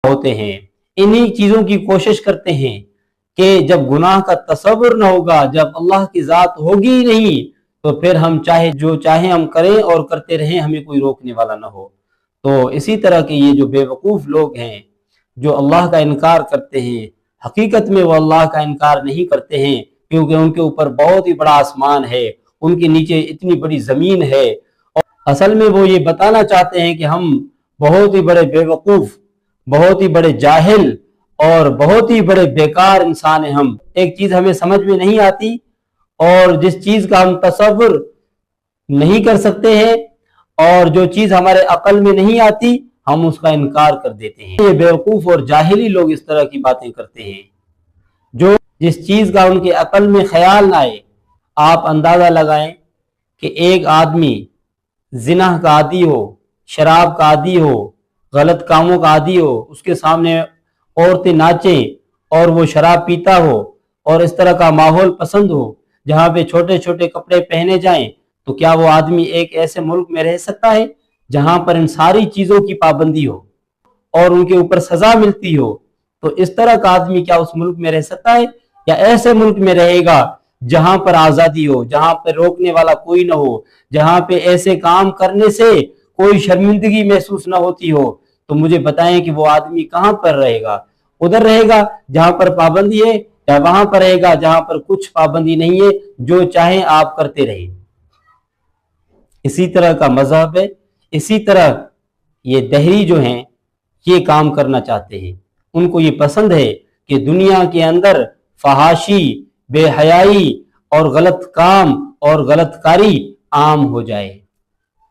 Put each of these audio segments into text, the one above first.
ہوتے ہیں، انہی چیزوں کی کوشش کرتے ہیں کہ جب گناہ کا تصور نہ ہوگا، جب اللہ کی ذات ہوگی ہی نہیں، تو پھر ہم چاہے جو چاہیں ہم کریں اور کرتے رہیں، ہمیں کوئی روکنے والا نہ ہو۔ تو اسی طرح کے یہ جو بے وقوف لوگ ہیں جو اللہ کا انکار کرتے ہیں، حقیقت میں وہ اللہ کا انکار نہیں کرتے ہیں، کیونکہ ان کے اوپر بہت ہی بڑا آسمان ہے، ان کے نیچے اتنی بڑی زمین ہے، اور اصل میں وہ یہ بتانا چاہتے ہیں کہ ہم بہت ہی بڑے بے وقوف، بہت ہی بڑے جاہل اور بہت ہی بڑے بیکار انسان ہیں ہم۔ ایک چیز ہمیں سمجھ میں نہیں آتی اور جس چیز کا ہم تصور نہیں کر سکتے ہیں اور جو چیز ہمارے عقل میں نہیں آتی، ہم اس کا انکار کر دیتے ہیں۔ یہ بیوقوف اور جاہلی لوگ اس طرح کی باتیں کرتے ہیں، جو جس چیز کا ان کے عقل میں خیال نہ آئے۔ آپ اندازہ لگائیں کہ ایک آدمی زنا کا عادی ہو، شراب کا عادی ہو، غلط کاموں کا عادی ہو، اس کے سامنے عورتیں ناچیں اور وہ شراب پیتا ہو اور اس طرح کا ماحول پسند ہو جہاں پہ چھوٹے چھوٹے کپڑے پہنے جائیں، تو کیا وہ آدمی ایک ایسے ملک میں رہ سکتا ہے جہاں پر ان ساری چیزوں کی پابندی ہو اور ان کے اوپر سزا ملتی ہو؟ تو اس طرح کا آدمی کیا اس ملک میں رہ سکتا ہے؟ یا ایسے ملک میں رہے گا جہاں پر آزادی ہو، جہاں پر روکنے والا کوئی نہ ہو، جہاں پہ ایسے کام کرنے سے کوئی شرمندگی محسوس نہ ہوتی ہو؟ تو مجھے بتائیں کہ وہ آدمی کہاں پر رہے گا؟ ادھر رہے گا جہاں پر پابندی ہے، یا وہاں پر رہے گا جہاں پر کچھ پابندی نہیں ہے، جو چاہیں آپ کرتے رہیں؟ اسی طرح کا مذہب ہے، اسی طرح یہ دہری جو ہیں یہ کام کرنا چاہتے ہیں۔ ان کو یہ پسند ہے کہ دنیا کے اندر فحاشی، بے حیائی اور غلط کام اور غلط کاری عام ہو جائے۔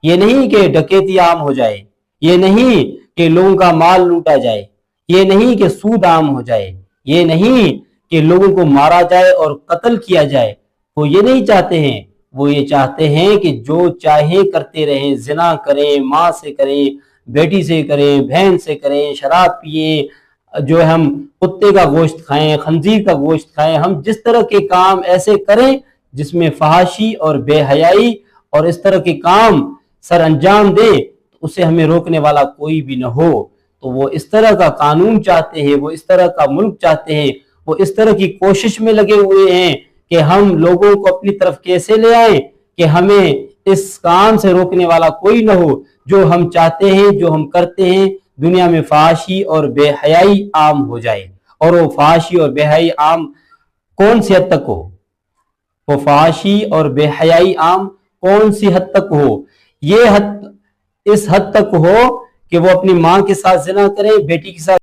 یہ نہیں کہ ڈکیتی عام ہو جائے، یہ نہیں کہ لوگوں کا مال لوٹا جائے، یہ نہیں کہ سود عام ہو جائے، یہ نہیں کہ لوگوں کو مارا جائے اور قتل کیا جائے۔ وہ یہ نہیں چاہتے ہیں، وہ یہ چاہتے ہیں کہ جو چاہیں کرتے رہیں، زنا کریں، ماں سے کریں، بیٹی سے کریں، بہن سے کریں، شراب پیئیں، جو ہم کتے کا گوشت کھائیں، خنزیر کا گوشت کھائیں، ہم جس طرح کے کام ایسے کریں جس میں فحاشی اور بے حیائی اور اس طرح کے کام سر انجام دیں، اسے ہمیں روکنے والا کوئی بھی نہ ہو۔ تو وہ اس طرح کا قانون چاہتے ہیں، وہ اس طرح کا ملک چاہتے ہیں، وہ اس طرح کی کوشش میں لگے ہوئے ہیں کہ ہم لوگوں کو اپنی طرف کیسے لے آئیں کہ ہمیں اس کام سے روکنے والا کوئی نہ ہو، جو ہم چاہتے ہیں، جو ہم کرتے ہیں، دنیا میں فحاشی اور بے حیائی عام ہو جائے۔ اور وہ فحاشی اور بے حیائی عام کون سی حد تک ہو؟ وہ فحاشی اور بے حیائی عام کون سی حد تک ہو؟ یہ حد اس حد تک ہو کہ وہ اپنی ماں کے ساتھ زنا کرے، بیٹی کے ساتھ